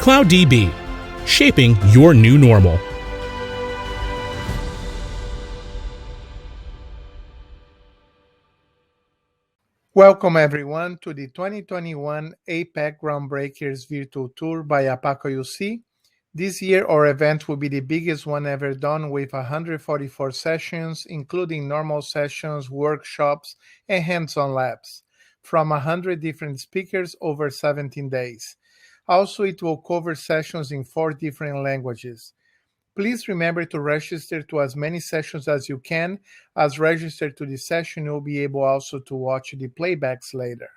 CloudDB, shaping your new normal. Welcome everyone to the 2021 APAC Groundbreakers virtual tour by Apaco UC. This year our event will be the biggest one ever done with 144 sessions, including normal sessions, workshops, and hands-on labs from 100 different speakers over 17 days. Also, it will cover sessions in 4 different languages. Please remember to register to as many sessions as you can. As registered to the session, you'll be able also to watch the playbacks later.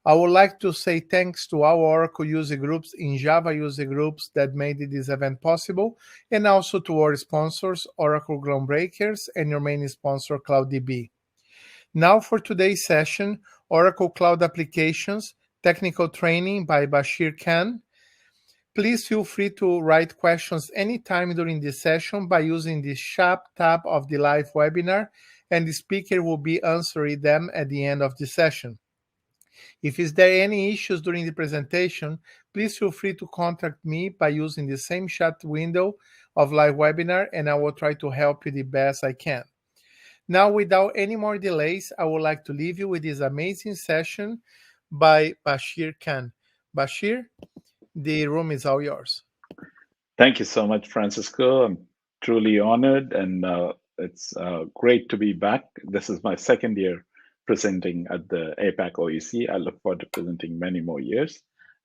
I would like to say thanks to our Oracle user groups in Java user groups that made this event possible, and also to our sponsors, Oracle Groundbreakers, and your main sponsor, CloudDB. Now for today's session, Oracle Cloud Applications, Technical Training by Basheer Khan. Please feel free to write questions anytime during this session by using the chat tab of the live webinar, and the speaker will be answering them at the end of the session. If there are any issues during the presentation, please feel free to contact me by using the same chat window of live webinar, and I will try to help you the best I can. Now, without any more delays, I would like to leave you with this amazing session by Basheer Khan. Basheer, the room is all yours. Thank you so much, Francisco. I'm truly honored, and it's great to be back. This is my second year presenting at the APAC OEC. I look forward to presenting many more years.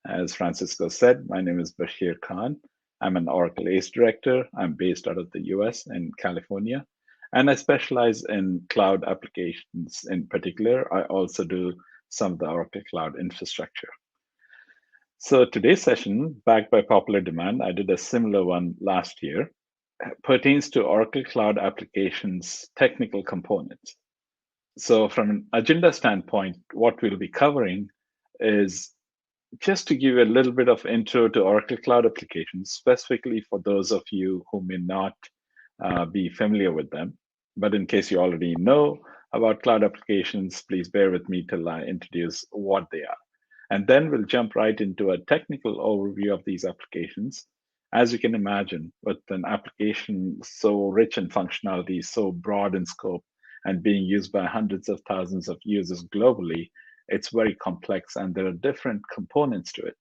As Francisco said, my name is Basheer Khan. I'm an Oracle ACE director. I'm based out of the US in California, and I specialize in cloud applications in particular. I also do some of the Oracle Cloud infrastructure. So today's session, backed by popular demand, I did a similar one last year, pertains to Oracle Cloud Applications technical components. So from an agenda standpoint, what we'll be covering is just to give you a little bit of intro to Oracle Cloud Applications, specifically for those of you who may not be familiar with them. But in case you already know about cloud applications, please bear with me till I introduce what they are. And then we'll jump right into a technical overview of these applications. As you can imagine, with an application so rich in functionality, so broad in scope, and being used by hundreds of thousands of users globally, it's very complex and there are different components to it.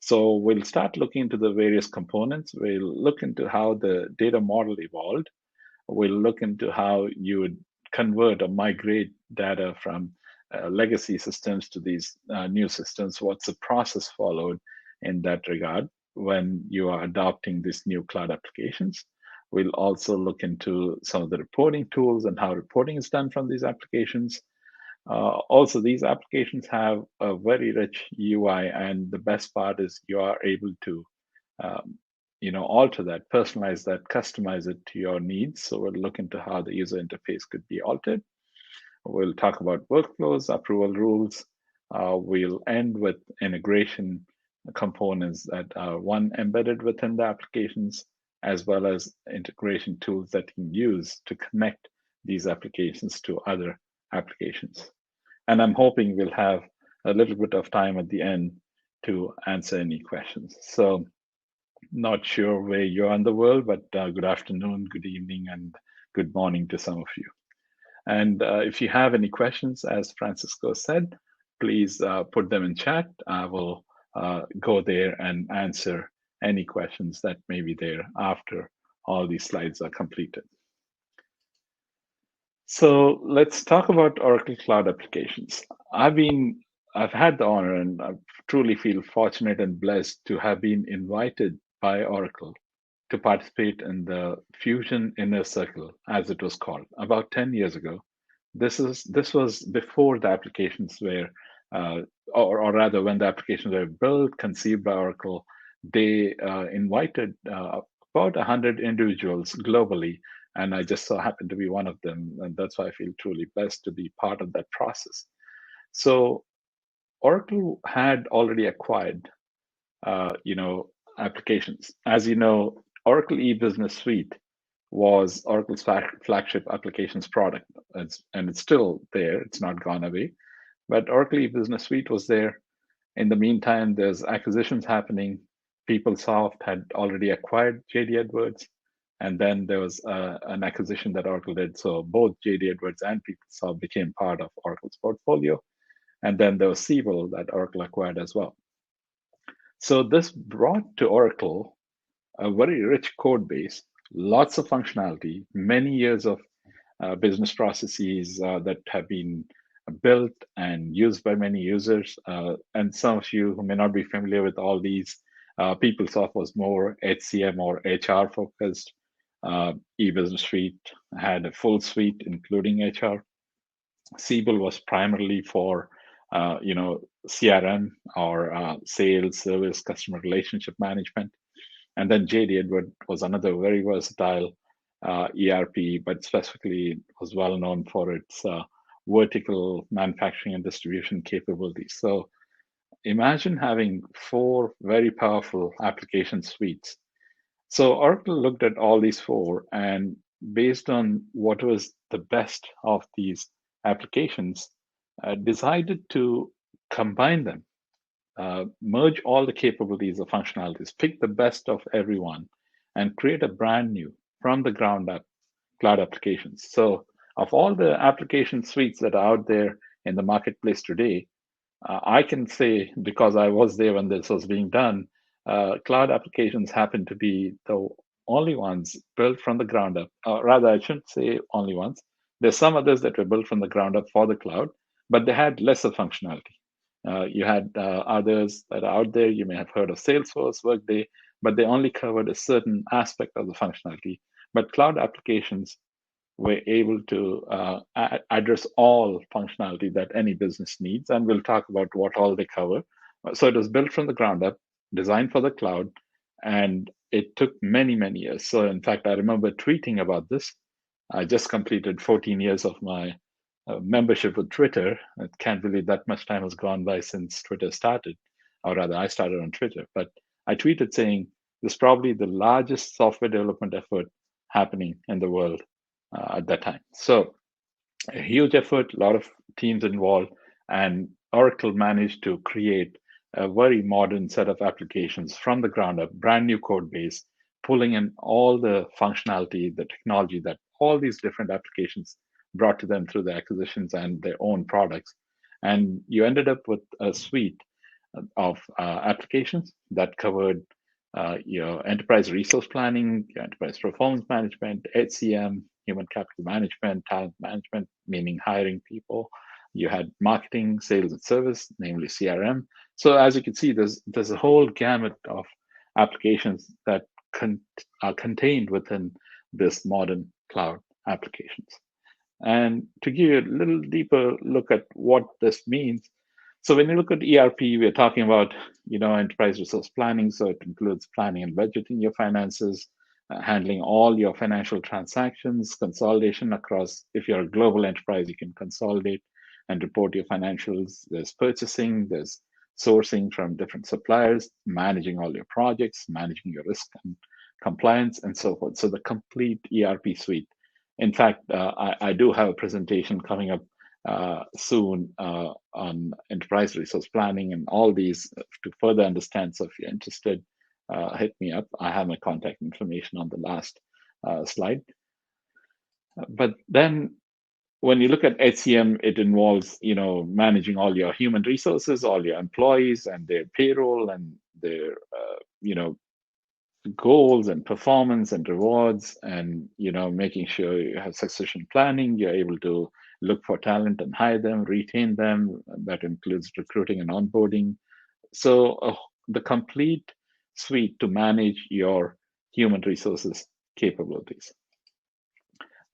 So we'll start looking into the various components. We'll look into how the data model evolved. We'll look into how you would convert or migrate data from legacy systems to these new systems. What's the process followed in that regard when you are adopting these new cloud applications? We'll also look into some of the reporting tools and how reporting is done from these applications. Also, these applications have a very rich UI, and the best part is you are able to alter that, personalize that, customize it to your needs. So we'll look into how the user interface could be altered. We'll talk about workflows, approval rules. We'll end with integration components that are embedded within the applications, as well as integration tools that you can use to connect these applications to other applications. And I'm hoping we'll have a little bit of time at the end to answer any questions. So not sure where you are in the world, but good afternoon, good evening, and good morning to some of you. And if you have any questions, as Francisco said, please put them in chat. I will go there and answer any questions that may be there after all these slides are completed. So let's talk about Oracle Cloud Applications. I've had the honor, and I truly feel fortunate and blessed to have been invited by Oracle to participate in the Fusion Inner Circle, as it was called, about 10 years ago. This was before the applications were, or rather when the applications were built, conceived by Oracle. They invited about 100 individuals globally, and I just so happened to be one of them, and that's why I feel truly blessed to be part of that process. So Oracle had already acquired, applications. As you know, Oracle E-Business Suite was Oracle's flagship applications product, and it's still there. It's not gone away. But Oracle E-Business Suite was there. In the meantime, there's acquisitions happening. PeopleSoft had already acquired JD Edwards, and then there was an acquisition that Oracle did. So both JD Edwards and PeopleSoft became part of Oracle's portfolio. And then there was Siebel that Oracle acquired as well. So this brought to Oracle a very rich code base, lots of functionality, many years of business processes that have been built and used by many users. And some of you who may not be familiar with all these, PeopleSoft was more HCM or HR focused. E-Business Suite had a full suite, including HR. Siebel was primarily for CRM or sales, service, customer relationship management. And then JD Edward was another very versatile ERP, but specifically was well known for its vertical manufacturing and distribution capabilities. So imagine having 4 very powerful application suites. So Oracle looked at all these 4, and based on what was the best of these applications, decided to combine them, merge all the capabilities of functionalities, pick the best of everyone, and create a brand new, from the ground up, cloud applications. So of all the application suites that are out there in the marketplace today, I can say, because I was there when this was being done, cloud applications happen to be the only ones built from the ground up. Rather, I shouldn't say only ones. There's some others that were built from the ground up for the cloud, but they had lesser functionality. You had others that are out there. You may have heard of Salesforce, Workday, but they only covered a certain aspect of the functionality. But cloud applications were able to address all functionality that any business needs. And we'll talk about what all they cover. So it was built from the ground up, designed for the cloud, and it took many, many years. So in fact, I remember tweeting about this. I just completed 14 years of my membership with Twitter. I can't believe that much time has gone by since Twitter started, or rather I started on Twitter. But I tweeted saying this is probably the largest software development effort happening in the world at that time. So a huge effort, a lot of teams involved, and Oracle managed to create a very modern set of applications from the ground up, brand new code base, pulling in all the functionality, the technology that all these different applications brought to them through the acquisitions and their own products. And you ended up with a suite of applications that covered your enterprise resource planning, your enterprise performance management, HCM, human capital management, talent management, meaning hiring people. You had marketing, sales, and service, namely CRM. So as you can see, there's a whole gamut of applications that are contained within this modern cloud applications. And to give you a little deeper look at what this means, so when you look at ERP, we're talking about enterprise resource planning. So it includes planning and budgeting your finances, handling all your financial transactions, consolidation across. If you're a global enterprise, you can consolidate and report your financials. There's purchasing, there's sourcing from different suppliers, managing all your projects, managing your risk and compliance, and so forth. So the complete ERP suite. In fact, I do have a presentation coming up soon on enterprise resource planning and all these to further understand. So if you're interested, hit me up. I have my contact information on the last slide. But then when you look at HCM, it involves managing all your human resources, all your employees and their payroll and their goals and performance and rewards, and making sure you have succession planning. You're able to look for talent and hire them, retain them. That includes recruiting and onboarding. So the complete suite to manage your human resources capabilities.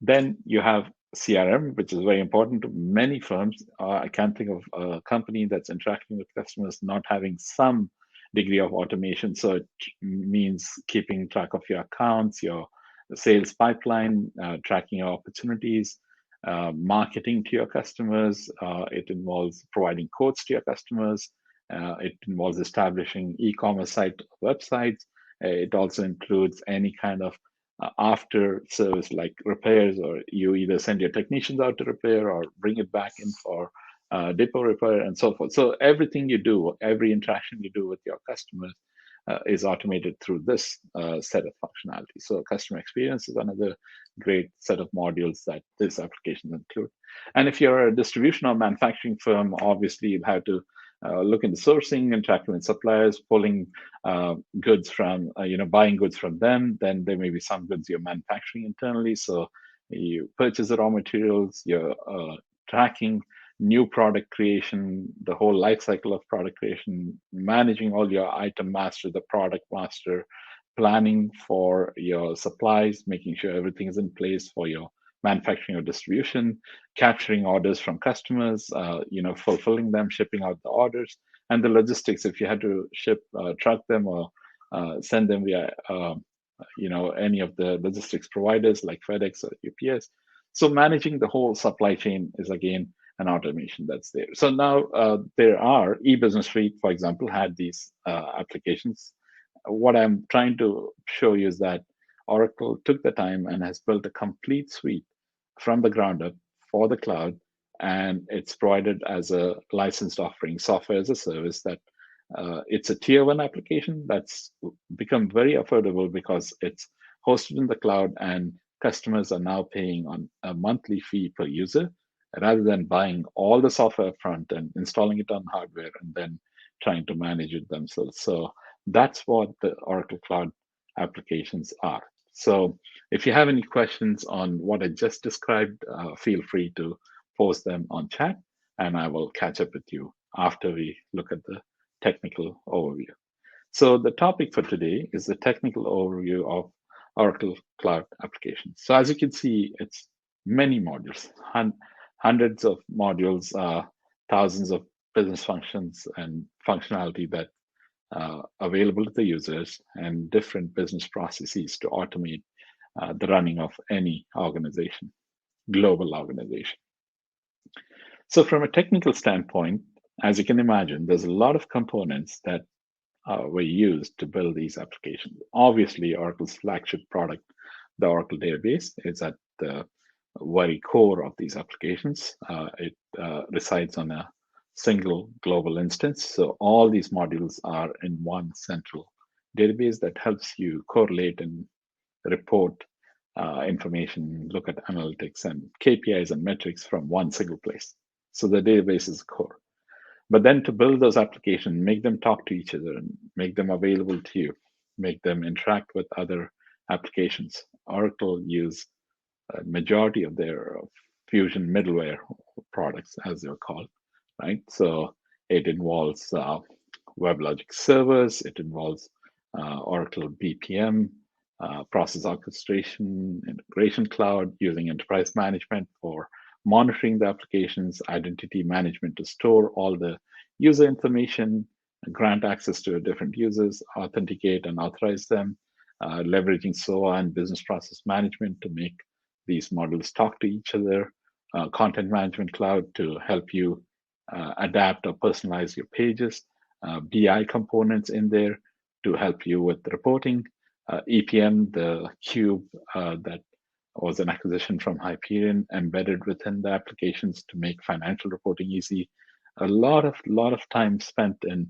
Then you have CRM, which is very important to many firms. I can't think of a company that's interacting with customers not having some degree of automation. So it means keeping track of your accounts, your sales pipeline, tracking your opportunities, marketing to your customers. It involves providing quotes to your customers. It involves establishing e-commerce site websites. It also includes any kind of after service like repairs, or you either send your technicians out to repair or bring it back in for depot repair and so forth. So everything you do, every interaction you do with your customers is automated through this set of functionality. So customer experience is another great set of modules that this application include. And if you're a distribution or manufacturing firm, obviously you have to look into sourcing, interacting with suppliers, pulling goods from, buying goods from them. Then there may be some goods you're manufacturing internally. So you purchase the raw materials, you're tracking new product creation, the whole life cycle of product creation, managing all your item master, the product master, planning for your supplies, making sure everything is in place for your manufacturing or distribution, capturing orders from customers, fulfilling them, shipping out the orders, and the logistics. If you had to ship, truck them, or send them via, any of the logistics providers like FedEx or UPS. So managing the whole supply chain is again an automation that's there. So now there are e-business suite, for example, had these applications. What I'm trying to show you is that Oracle took the time and has built a complete suite from the ground up for the cloud, and it's provided as a licensed offering, software as a service. That it's a tier 1 application that's become very affordable because it's hosted in the cloud, and customers are now paying on a monthly fee per user rather than buying all the software up front and installing it on hardware and then trying to manage it themselves. So that's what the Oracle Cloud applications are. So if you have any questions on what I just described, feel free to post them on chat, and I will catch up with you after we look at the technical overview. So the topic for today is the technical overview of Oracle Cloud applications. So as you can see, it's many modules, hundreds of modules, thousands of business functions and functionality that available to the users, and different business processes to automate the running of any organization, global organization. So from a technical standpoint, as you can imagine, there's a lot of components that were used to build these applications. Obviously, Oracle's flagship product, the Oracle Database, is at the very core of these applications. It resides on a single global instance. So all these modules are in one central database that helps you correlate and report information, look at analytics and KPIs and metrics from one single place. So the database is core. But then to build those applications, make them talk to each other and make them available to you, make them interact with other applications. Oracle use a majority of their Fusion middleware products, as they're called, right? So it involves WebLogic servers, it involves Oracle BPM, process orchestration, integration cloud, using enterprise management for monitoring the applications, identity management to store all the user information, grant access to different users, authenticate and authorize them, leveraging SOA and business process management to make these models talk to each other, content management cloud to help you adapt or personalize your pages, BI components in there to help you with reporting, EPM, the cube that was an acquisition from Hyperion, embedded within the applications to make financial reporting easy. A lot of time spent in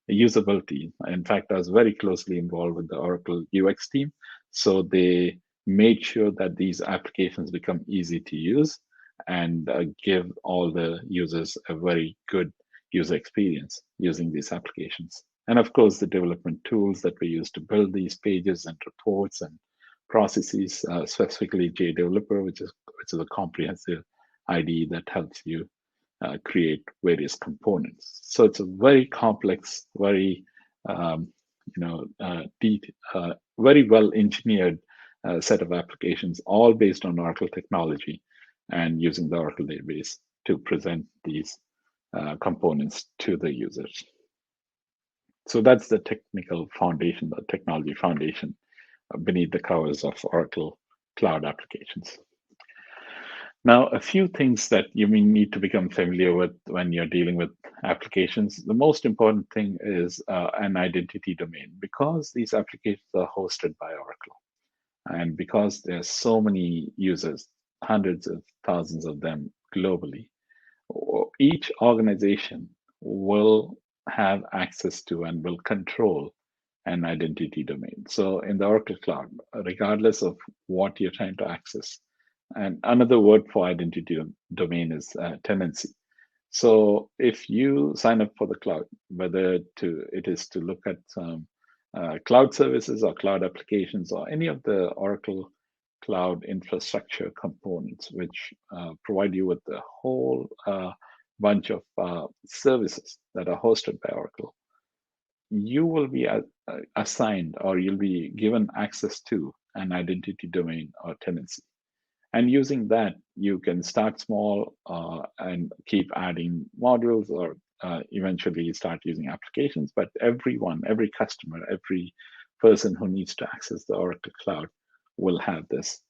usability. In fact, I was very closely involved with the Oracle UX team, so they made sure that these applications become easy to use and give all the users a very good user experience using these applications. And of course, the development tools that we use to build these pages and reports and processes, specifically JDeveloper, which is a comprehensive IDE that helps you create various components. So it's a very complex, very very well engineered set of applications, all based on Oracle technology and using the Oracle database to present these components to the users. So that's the technical foundation, the technology foundation beneath the covers of Oracle Cloud applications. Now, a few things that you may need to become familiar with when you're dealing with applications. The most important thing is an identity domain, because these applications are hosted by Oracle. And because there are so many users, hundreds of thousands of them globally, each organization will have access to and will control and identity domain. So in the Oracle Cloud, regardless of what you're trying to access, and another word for identity domain is tenancy. So if you sign up for the cloud, whether it is to look at some cloud services or cloud applications or any of the Oracle cloud infrastructure components, which provide you with a whole bunch of services that are hosted by Oracle, you will be assigned or you'll be given access to an identity domain or tenancy. And using that, you can start small and keep adding modules or eventually start using applications. But everyone, every customer, every person who needs to access the Oracle Cloud will have this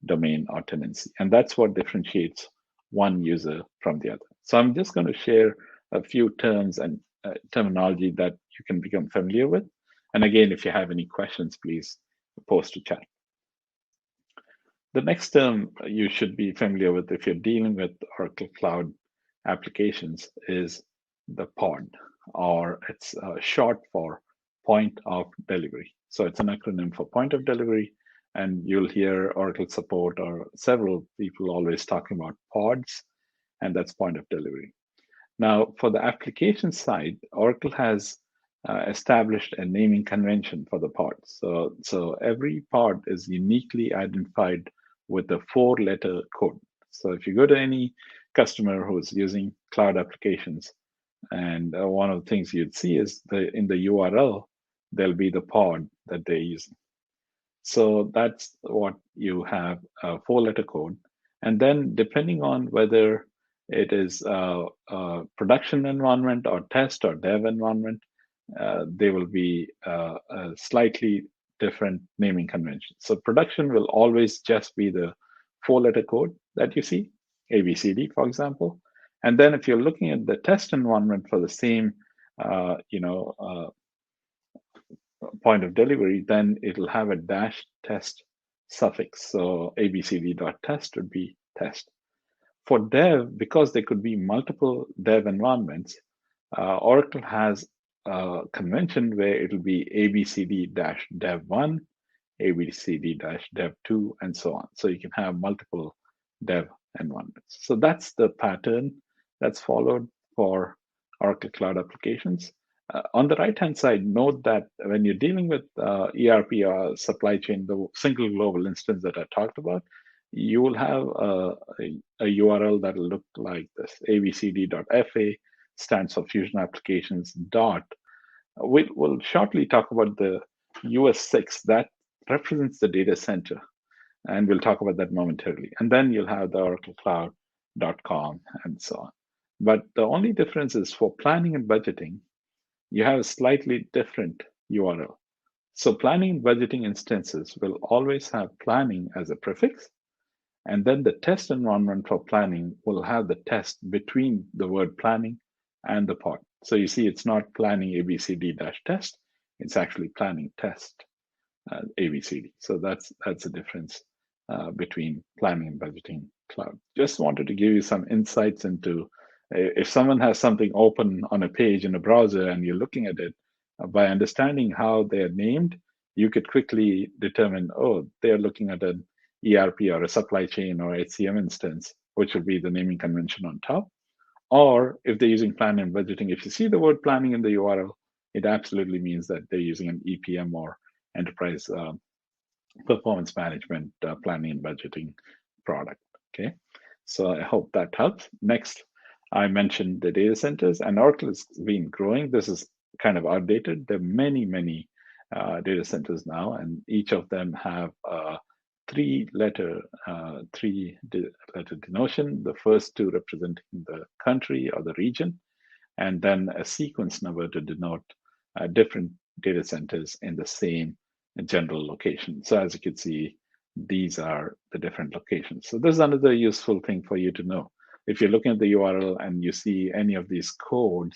domain or tenancy. And that's what differentiates one user from the other. So I'm just going to share a few terms and terminology that you can become familiar with. And again, if you have any questions, please post to chat. The next term you should be familiar with if you're dealing with Oracle Cloud applications is the pod, or it's short for point of delivery. So it's an acronym for point of delivery, and you'll hear Oracle support or several people always talking about pods, and that's point of delivery. Now, for the application side, Oracle has established a naming convention for the pod. So every pod is uniquely identified with a 4-letter code. So if you go to any customer who's using cloud applications, and one of the things you'd see is in the URL, there'll be the pod that they're using. So that's what you have, a 4-letter code. And then depending on whether it is a production environment or test or dev environment, they will be a slightly different naming convention. So production will always just be the 4-letter code that you see, ABCD, for example. And then if you're looking at the test environment for the same, point of delivery, then it'll have a dash test suffix. So abcd.test would be test. For dev, because there could be multiple dev environments, Oracle has a convention where it'll be abcd-dev1, abcd-dev2, and so on. So you can have multiple dev environments. So that's the pattern that's followed for Oracle Cloud applications. On the right-hand side, note that when you're dealing with ERP or supply chain, the single global instance that I talked about, you will have a URL that will look like this, abcd.fa, stands for Fusion Applications dot. We'll shortly talk about the US6 that represents the data center, and we'll talk about that momentarily. And then you'll have the oraclecloud.com and so on. But the only difference is for planning and budgeting, you have a slightly different URL. So planning and budgeting instances will always have planning as a prefix, and then the test environment for planning will have the test between the word planning and the pod. So you see it's not planning abcd-test, it's actually planning test abcd. So that's the difference between planning and budgeting cloud. Just wanted to give you some insights into if someone has something open on a page in a browser and you're looking at it, by understanding how they're named, you could quickly determine, oh, they're looking at an ERP or a supply chain or HCM instance, which would be the naming convention on top. Or if they're using planning and budgeting, if you see the word planning in the URL, it absolutely means that they're using an EPM or enterprise performance management planning and budgeting product. Okay, so I hope that helps. Next, I mentioned the data centers, and Oracle has been growing. This is kind of outdated. There are many data centers now, and each of them have a three-letter denotation, the first two representing the country or the region, and then a sequence number to denote different data centers in the same general location. So as you can see, these are the different locations. So this is another useful thing for you to know. If you're looking at the URL and you see any of these codes,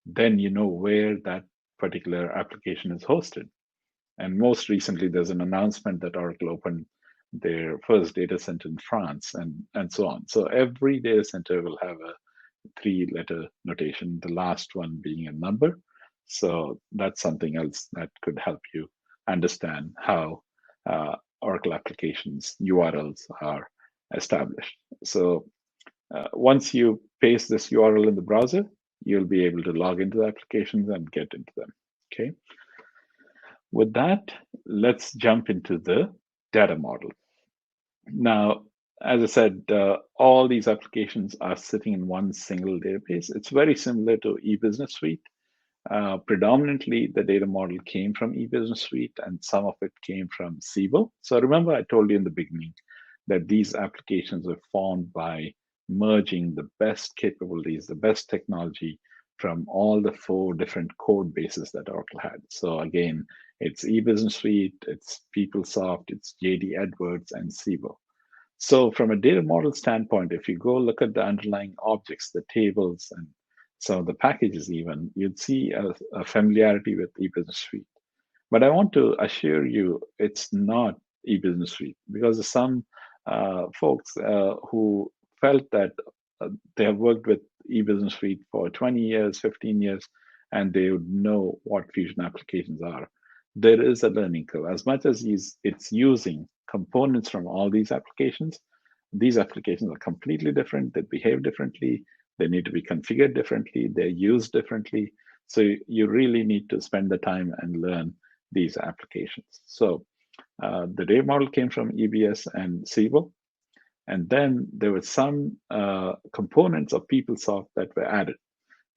then you know where that particular application is hosted. And most recently, there's an announcement that Oracle opened their first data center in France and so on. So every data center will have a three-letter notation, the last one being a number. So that's something else that could help you understand how Oracle applications URLs are established. So once you paste this URL in the browser, you'll be able to log into the applications and get into them. Okay. With that, let's jump into the data model. Now, as I said, all these applications are sitting in one single database. It's very similar to eBusiness Suite. Predominantly, the data model came from eBusiness Suite, and some of it came from Siebel. So remember, I told you in the beginning that these applications were formed by merging the best capabilities, the best technology from all the 4 different code bases that Oracle had. So again, it's eBusiness Suite, it's PeopleSoft, it's JD Edwards, and Siebel. So from a data model standpoint, if you go look at the underlying objects, the tables, and some of the packages even, you'd see a familiarity with eBusiness Suite. But I want to assure you it's not eBusiness Suite, because some folks who felt that they have worked with eBusiness Suite for 20 years, 15 years, and they would know what Fusion applications are. There is a learning curve. As much as it's using components from all these applications are completely different. They behave differently. They need to be configured differently. They're used differently. So you really need to spend the time and learn these applications. So the data model came from EBS and Siebel. And then there were some components of PeopleSoft that were added.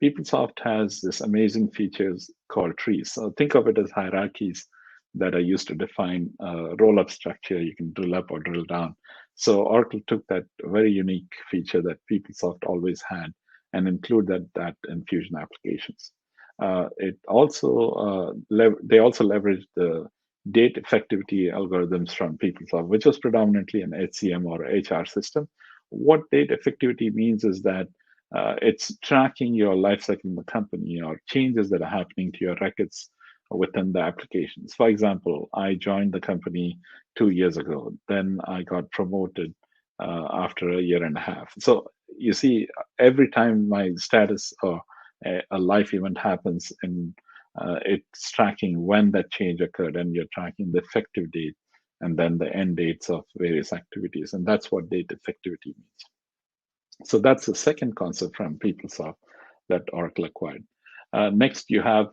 PeopleSoft has this amazing features called trees. So think of it as hierarchies that are used to define a roll-up structure. You can drill up or drill down. So Oracle took that very unique feature that PeopleSoft always had and included that in Fusion applications. They also leveraged the date effectivity algorithms from PeopleSoft, which was predominantly an HCM or HR system. What date effectivity means is that it's tracking your lifecycle in the company or changes that are happening to your records within the applications. For example, I joined the company 2 years ago. Then I got promoted after a year and a half. So you see, every time my status or a life event happens, and it's tracking when that change occurred, and you're tracking the effective date and then the end dates of various activities. And that's what date effectivity means. So that's the second concept from PeopleSoft that Oracle acquired. Next, you have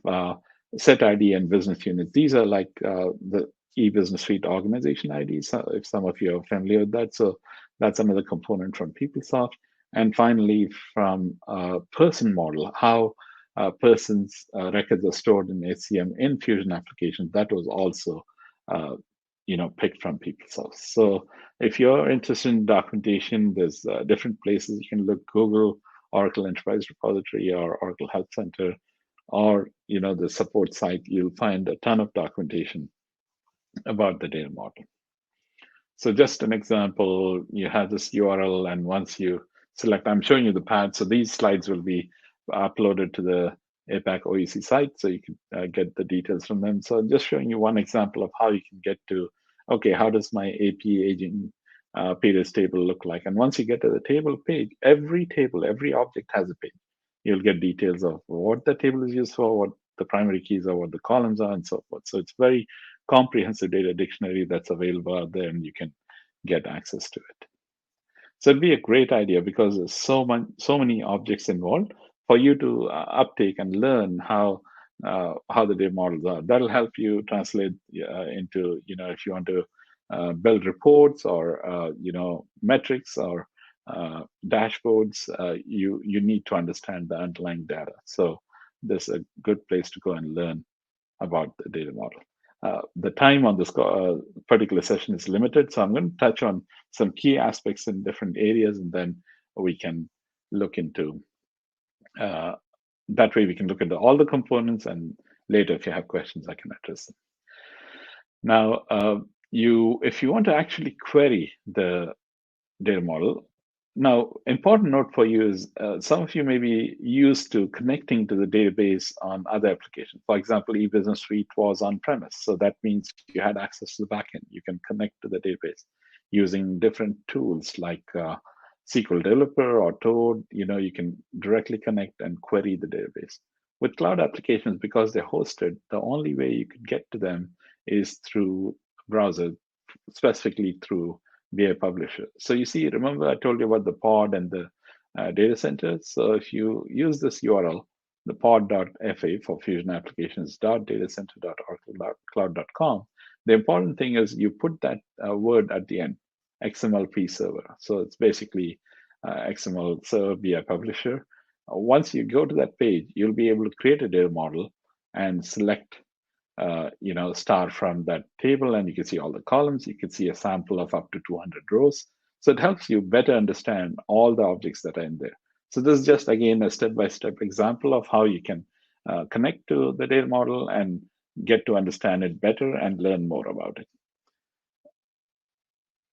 set ID and business units. These are like the eBusiness Suite organization IDs, if some of you are familiar with that. So that's another component from PeopleSoft. And finally, from person model, how persons' records are stored in HCM in Fusion applications, that was also picked from PeopleSoft. So if you're interested in documentation, there's different places you can look: Google, Oracle Enterprise Repository, or Oracle Help Center, or the support site. You'll find a ton of documentation about the data model. So just an example, you have this URL, and once you select, I'm showing you the path. So these slides will be uploaded to the APAC OEC site, so you can get the details from them. So just showing you one example of how you can get to, okay, how does my AP aging periods table look like? And once you get to the table page, every object has a page. You'll get details of what the table is used for, what the primary keys are, what the columns are, and so forth. So it's very comprehensive data dictionary that's available out there, and you can get access to it. So it'd be a great idea, because there's so many objects involved, for you to uptake and learn how the data models are. That'll help you translate into, if you want to build reports or metrics or dashboards, you need to understand the underlying data. So this is a good place to go and learn about the data model. The time on this particular session is limited, so I'm going to touch on some key aspects in different areas, and then we can look into that way we can look at all the components, and later if you have questions, I can address them. Now, if you want to actually query the data model, now, important note for you is some of you may be used to connecting to the database on other applications. For example, eBusiness Suite was on-premise, so that means you had access to the backend. You can connect to the database using different tools like SQL Developer or Toad. You can directly connect and query the database. With cloud applications, because they're hosted, the only way you could get to them is through browser, specifically through BI Publisher. So you see, remember I told you about the pod and the data center? So if you use this URL, the pod.fa for Fusion Applications .datacenter.oracle.cloud.com, the important thing is you put that word at the end, XML server. So it's basically XML server BI Publisher. Once you go to that page, you'll be able to create a data model and select star from that table, and you can see all the columns. You can see a sample of up to 200 rows. So it helps you better understand all the objects that are in there. So this is just, again, a step-by-step example of how you can connect to the data model and get to understand it better and learn more about it.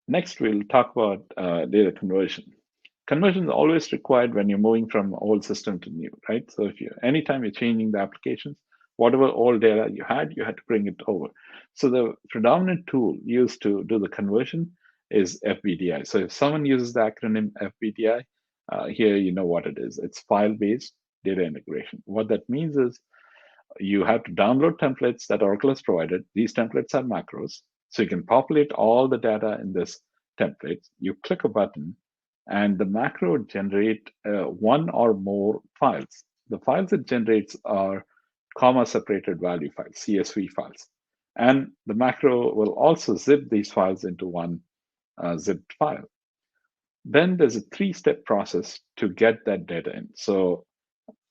Next, we'll talk about data conversion. Conversion is always required when you're moving from old system to new, right? So if anytime you're changing the applications, whatever old data you had to bring it over. So the predominant tool used to do the conversion is FBDI. So if someone uses the acronym FBDI, here you know what it is. It's file-based data integration. What that means is you have to download templates that Oracle has provided. These templates are macros. So you can populate all the data in this template. You click a button, and the macro generate one or more files. The files it generates are comma-separated value files, CSV files. And the macro will also zip these files into one zipped file. Then there's a three-step process to get that data in. So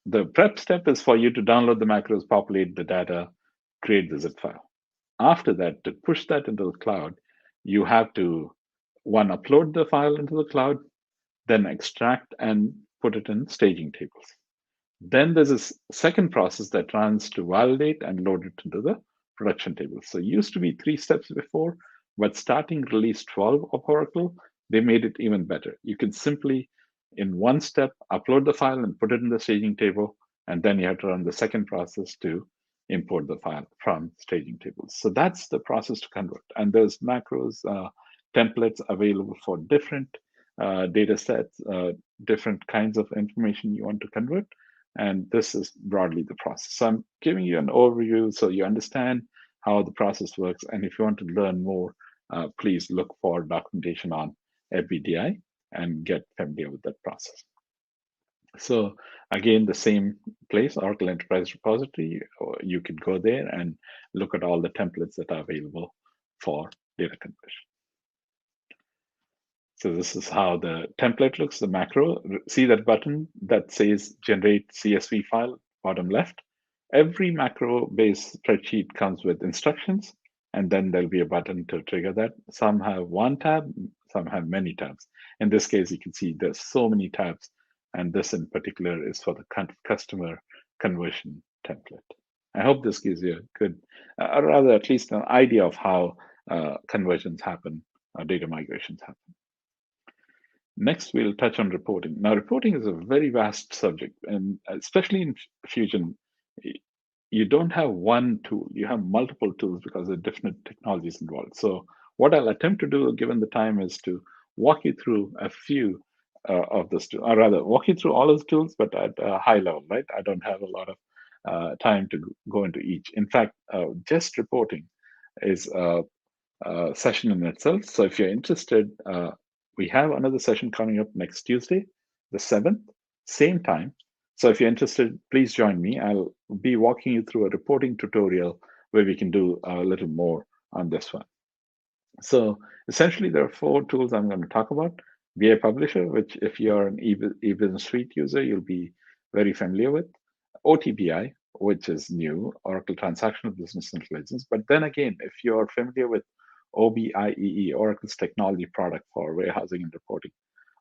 the prep step is for you to download the macros, populate the data, create the zip file. After that, to push that into the cloud, you have to, one, upload the file into the cloud, then extract and put it in staging tables. Then there's a second process that runs to validate and load it into the production table. So it used to be 3 steps before, but starting release 12 of Oracle, they made it even better. You can simply, in one step, upload the file and put it in the staging table, and then you have to run the second process to import the file from staging tables. So that's the process to convert. And there's macros, templates available for different data sets, different kinds of information you want to convert. And this is broadly the process. So I'm giving you an overview so you understand how the process works. And if you want to learn more, please look for documentation on FBDI and get familiar with that process. So again, the same place, Oracle Enterprise Repository, you could go there and look at all the templates that are available for data conversion. So this is how the template looks, the macro. See that button that says generate CSV file, bottom left. Every macro-based spreadsheet comes with instructions, and then there'll be a button to trigger that. Some have one tab, some have many tabs. In this case, you can see there's so many tabs, and this in particular is for the customer conversion template. I hope this gives you a good, or rather at least an idea of how conversions happen, data migrations happen. Next, we'll touch on reporting. Now, reporting is a very vast subject, and especially in Fusion, you don't have one tool. You have multiple tools because there are different technologies involved. So what I'll attempt to do, given the time, is to walk you through a few of those tools, or rather, walk you through all of the tools, but at a high level, right? I don't have a lot of time to go into each. In fact, just reporting is a session in itself. So if you're interested, we have another session coming up next Tuesday, the 7th, same time. So if you're interested, please join me. I'll be walking you through a reporting tutorial where we can do a little more on this one. So essentially, there are 4 tools I'm going to talk about. BI Publisher, which if you're an eBusiness Suite user, you'll be very familiar with. OTBI, which is new, Oracle Transactional Business Intelligence. But then again, if you're familiar with OBIEE, Oracle's technology product for warehousing and reporting,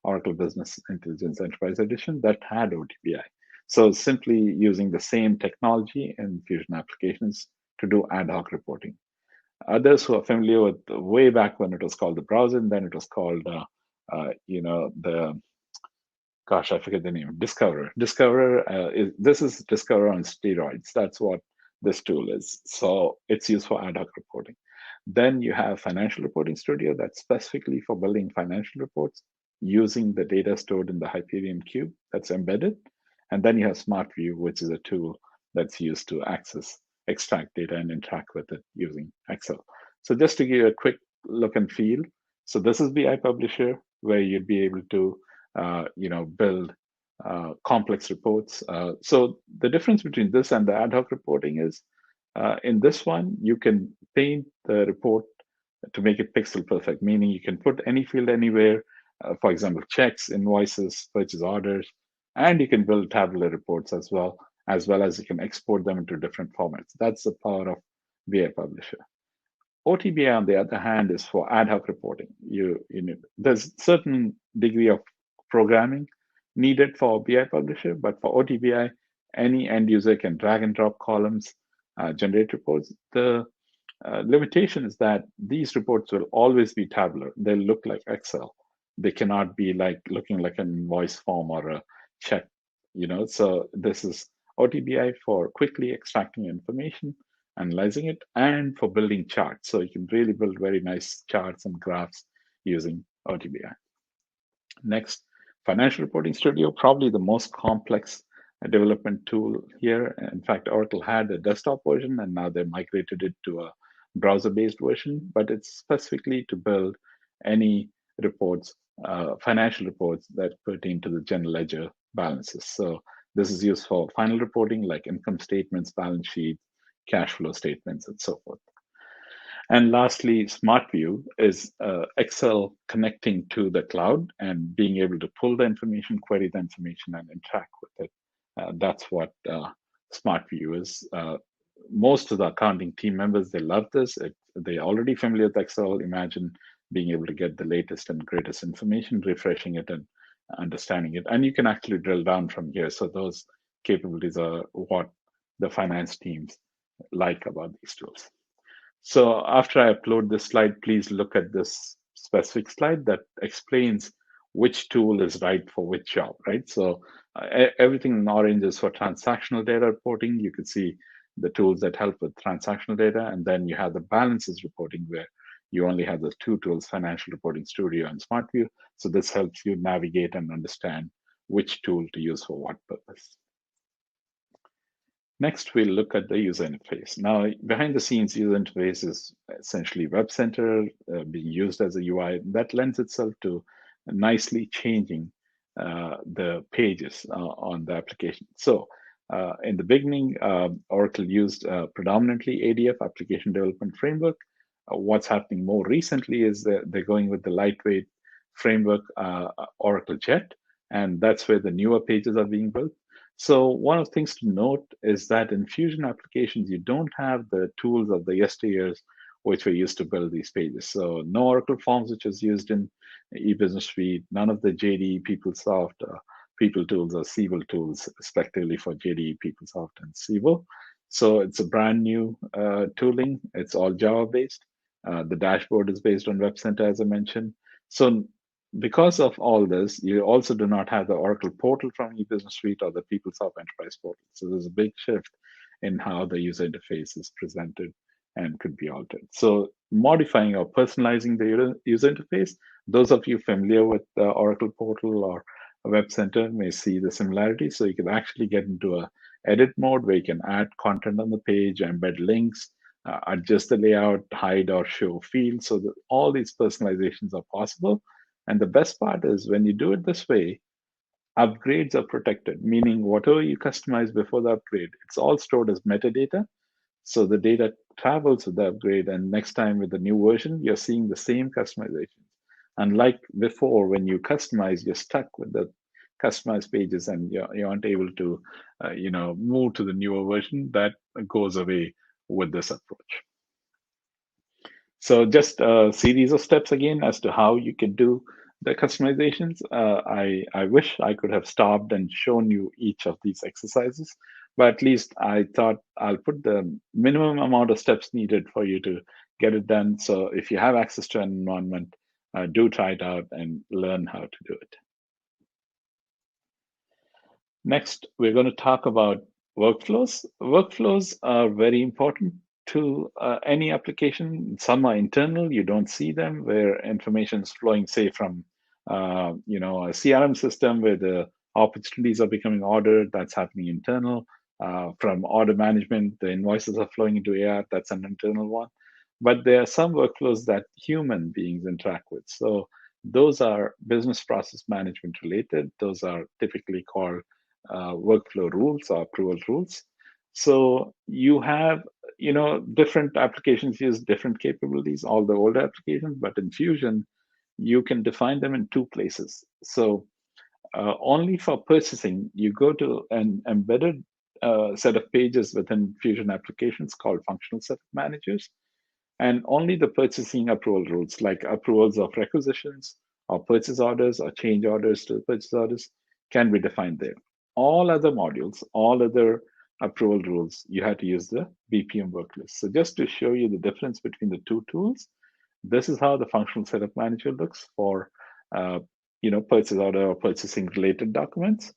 Oracle Business Intelligence Enterprise Edition, that had OTBI. So simply using the same technology in Fusion applications to do ad hoc reporting. Others who are familiar with way back when it was called the browser, and then it was called, I forget the name, Discoverer. Discoverer, this is Discoverer on steroids. That's what this tool is. So it's used for ad hoc reporting. Then you have Financial Reporting Studio that's specifically for building financial reports using the data stored in the Hyperion Cube that's embedded. And then you have SmartView, which is a tool that's used to access, extract data, and interact with it using Excel. So just to give you a quick look and feel, so this is BI Publisher, where you'd be able to, build complex reports. So the difference between this and the ad hoc reporting is, in this one, you can paint the report to make it pixel perfect, meaning you can put any field anywhere, for example, checks, invoices, purchase orders, and you can build tabular reports as well as you can export them into different formats. That's the power of BI Publisher. OTBI, on the other hand, is for ad hoc reporting. There's certain degree of programming needed for BI Publisher, but for OTBI, any end user can drag and drop columns, generate reports. The limitation is that these reports will always be tabular. They'll look like Excel. They cannot be looking like an invoice form or a check. So this is OTBI for quickly extracting information, analyzing it, and for building charts. So you can really build very nice charts and graphs using OTBI. Next, Financial Reporting Studio, probably the most complex development tool here. In fact, Oracle had a desktop version, and now they migrated it to a browser-based version, but it's specifically to build any reports, financial reports that pertain to the general ledger balances. So this is used for final reporting like income statements, balance sheets, cash flow statements, and so forth. And lastly, SmartView is Excel connecting to the cloud and being able to pull the information, query the information, and interact with it. That's what SmartView is. Most of the accounting team members, they love this. They're already familiar with Excel. Imagine being able to get the latest and greatest information, refreshing it and understanding it. And you can actually drill down from here. So those capabilities are what the finance teams like about these tools. So after I upload this slide, please look at this specific slide that explains which tool is right for which job, right? So everything in orange is for transactional data reporting. You can see the tools that help with transactional data. And then you have the balances reporting where you only have the two tools, Financial Reporting Studio and SmartView. So this helps you navigate and understand which tool to use for what purpose. Next, we'll look at the user interface. Now, behind the scenes user interface is essentially Web Center being used as a UI. That lends itself to nicely changing the pages on the application. So in the beginning, Oracle used predominantly ADF, Application Development Framework. What's happening more recently is that they're going with the lightweight framework, Oracle Jet, and that's where the newer pages are being built. So one of the things to note is that in Fusion applications, you don't have the tools of the yesteryears which were used to build these pages. So no Oracle Forms, which was used in eBusiness Suite, none of the JDE PeopleSoft People tools or Siebel tools, respectively for JDE PeopleSoft and Siebel. So it's a brand new tooling. It's all Java-based. The dashboard is based on Web Center, as I mentioned. So because of all this, you also do not have the Oracle portal from eBusiness Suite or the PeopleSoft Enterprise portal. So there's a big shift in how the user interface is presented and could be altered. So modifying or personalizing the user interface, those of you familiar with the Oracle portal or Web Center may see the similarity. So you can actually get into a edit mode where you can add content on the page, embed links, adjust the layout, hide or show fields. So that all these personalizations are possible. And the best part is when you do it this way, upgrades are protected, meaning whatever you customize before the upgrade, it's all stored as metadata. So the data travels with the upgrade, and next time with the new version, you're seeing the same customization. Unlike before, when you customize, you're stuck with the customized pages and you aren't able to move to the newer version. That goes away with this approach. So just a series of steps again as to how you can do the customizations. I wish I could have stopped and shown you each of these exercises, but at least I thought I'll put the minimum amount of steps needed for you to get it done. So if you have access to an environment, do try it out and learn how to do it. Next, we're going to talk about workflows. Workflows are very important to any application. Some are internal, you don't see them, where information is flowing, say, from a CRM system where the opportunities are becoming ordered, that's happening internal. From order management, the invoices are flowing into AR, that's an internal one. But there are some workflows that human beings interact with. So those are business process management related. Those are typically called workflow rules or approval rules. So you have, different applications use different capabilities, all the older applications, but in Fusion, you can define them in two places. So only for purchasing, you go to an embedded set of pages within Fusion applications called functional set managers, and only the purchasing approval rules, like approvals of requisitions or purchase orders or change orders to purchase orders, can be defined there. All other modules, all other approval rules, you have to use the BPM worklist. So just to show you the difference between the two tools, this is how the functional setup manager looks for purchase order or purchasing related documents.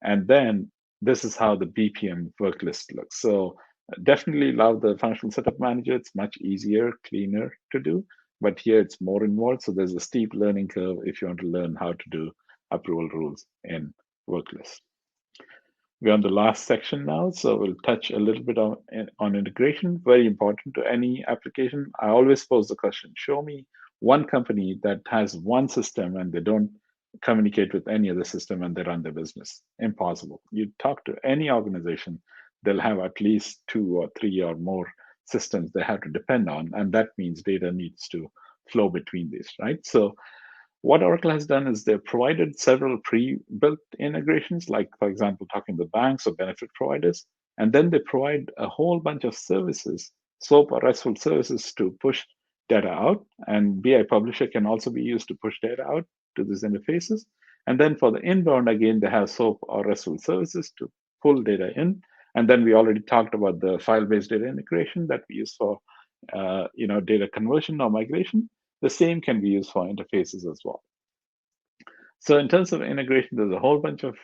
And then this is how the BPM worklist looks. So definitely love the functional setup manager. It's much easier, cleaner to do, but here it's more involved. So there's a steep learning curve if you want to learn how to do approval rules in worklist. We're on the last section now, so we'll touch a little bit on integration. Very important to any application. I always pose the question, show me one company that has one system and they don't communicate with any other system and they run their business. Impossible. You talk to any organization, they'll have at least 2 or 3 or more systems they have to depend on, and that means data needs to flow between these, right? So what Oracle has done is they've provided several pre-built integrations, like, for example, talking to banks or benefit providers, and then they provide a whole bunch of services, SOAP or RESTful services, to push data out, and BI Publisher can also be used to push data out to these interfaces. And then for the inbound, again, they have SOAP or RESTful services to pull data in. And then we already talked about the file-based data integration that we use for data conversion or migration. The same can be used for interfaces as well. So in terms of integration, there's a whole bunch of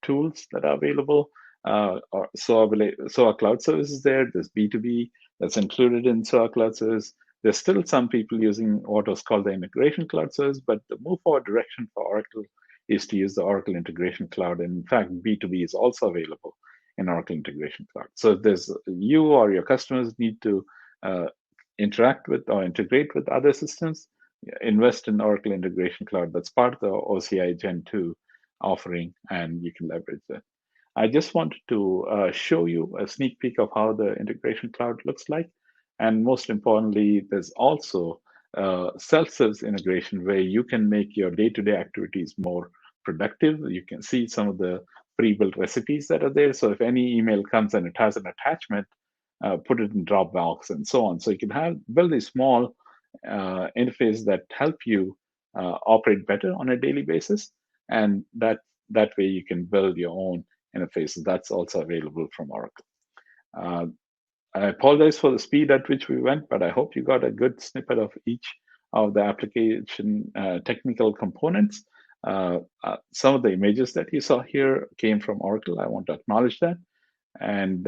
tools that are available. SOA Cloud Services there. There's B2B that's included in SOA Cloud Service. There's still some people using what was called the Integration Cloud Service, but the move forward direction for Oracle is to use the Oracle Integration Cloud. And in fact, B2B is also available in Oracle Integration Cloud. So if there's you or your customers need to interact with or integrate with other systems, invest in Oracle Integration Cloud. That's part of the OCI Gen 2 offering, and you can leverage that. I just wanted to show you a sneak peek of how the Integration Cloud looks like. And most importantly, there's also self-service integration where you can make your day-to-day activities more productive. You can see some of the pre-built recipes that are there. So if any email comes and it has an attachment, put it in Dropbox and so on. So you can build these small interfaces that help you operate better on a daily basis. And that way you can build your own interfaces. That's also available from Oracle. I apologize for the speed at which we went, but I hope you got a good snippet of each of the application technical components. Some of the images that you saw here came from Oracle. I want to acknowledge that. And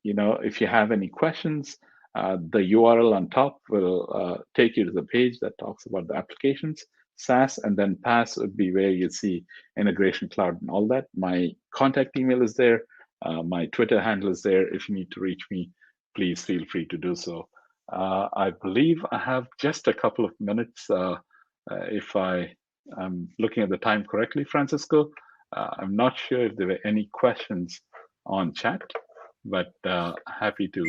if you have any questions, the URL on top will take you to the page that talks about the applications. SaaS and then PaaS would be where you see Integration Cloud and all that. My contact email is there. My Twitter handle is there. If you need to reach me, please feel free to do so. I believe I have just a couple of minutes. If I'm looking at the time correctly, Francisco, I'm not sure if there were any questions on chat, but happy to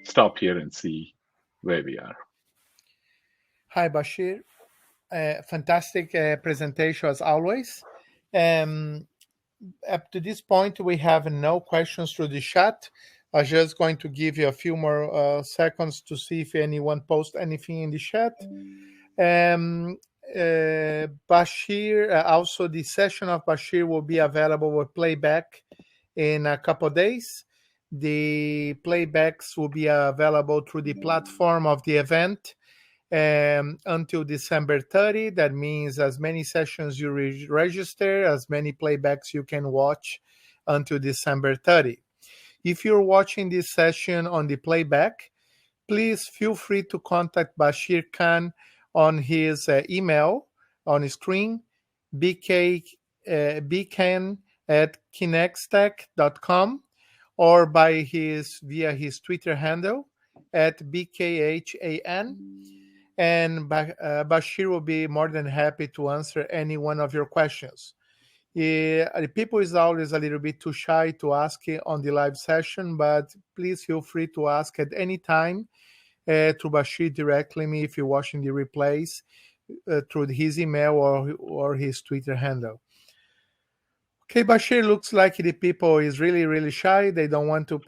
stop here and see where we are. Hi, Basheer. Fantastic presentation as always. Up to this point, we have no questions through the chat. I'm just going to give you a few more seconds to see if anyone posts anything in the chat. Basheer, also the session of Basheer will be available with playback in a couple of days. The playbacks will be available through the platform of the event until December 30. That means as many sessions you register, as many playbacks you can watch until December 30. If you're watching this session on the playback, please feel free to contact Basheer Khan on his email on the screen, bkan@kinextech.com, or via his Twitter handle at BKHAN. And Basheer will be more than happy to answer any one of your questions. The people is always a little bit too shy to ask on the live session, but please feel free to ask at any time to Basheer directly if you're watching the replays through his email or his Twitter handle. Okay, Basheer, looks like the people is really, really shy. They don't want to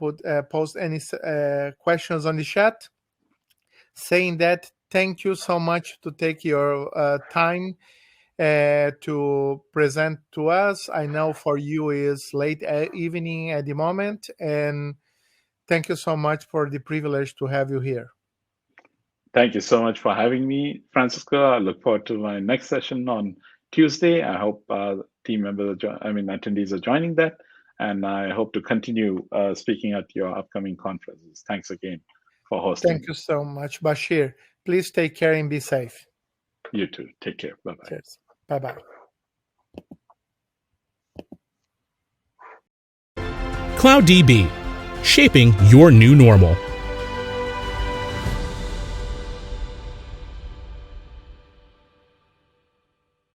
post any questions on the chat. Saying that, thank you so much to take your time to present to us. I know for you is late evening at the moment, and thank you so much for the privilege to have you here. Thank you so much for having me, Francisco. I look forward to my next session on Tuesday. I hope team members, attendees are joining that, and I hope to continue speaking at your upcoming conferences. Thanks again for hosting. Thank you so much, Basheer. Please take care and be safe. You too. Take care. Bye-bye. Cheers. Bye-bye. CloudDB, shaping your new normal.